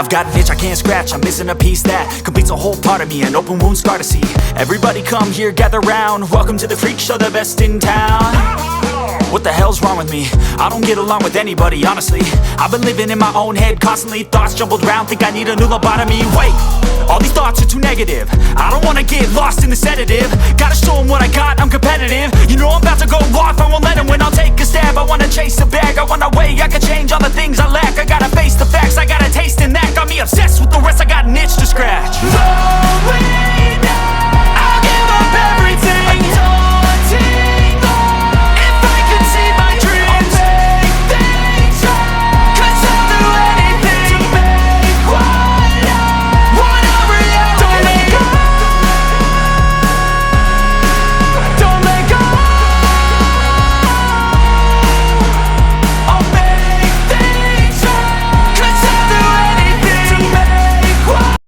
I've got an itch I can't scratch, I'm missing a piece that completes a whole part of me, an open wound scar to see. Everybody come here, gather round, welcome to the freak show, the best in town. What the hell's wrong with me? I don't get along with anybody, honestly. I've been living in my own head constantly, thoughts jumbled round, think I need a new lobotomy. Wait, all these thoughts are too negative, I don't wanna get lost in the sedative. Gotta show them what I got, I'm competitive. You know I'm about to go off, I won't let them win, I'll take a stab. I wanna chase a bag, I wanna weigh, I can change all the things I lack. I gotta face the facts, I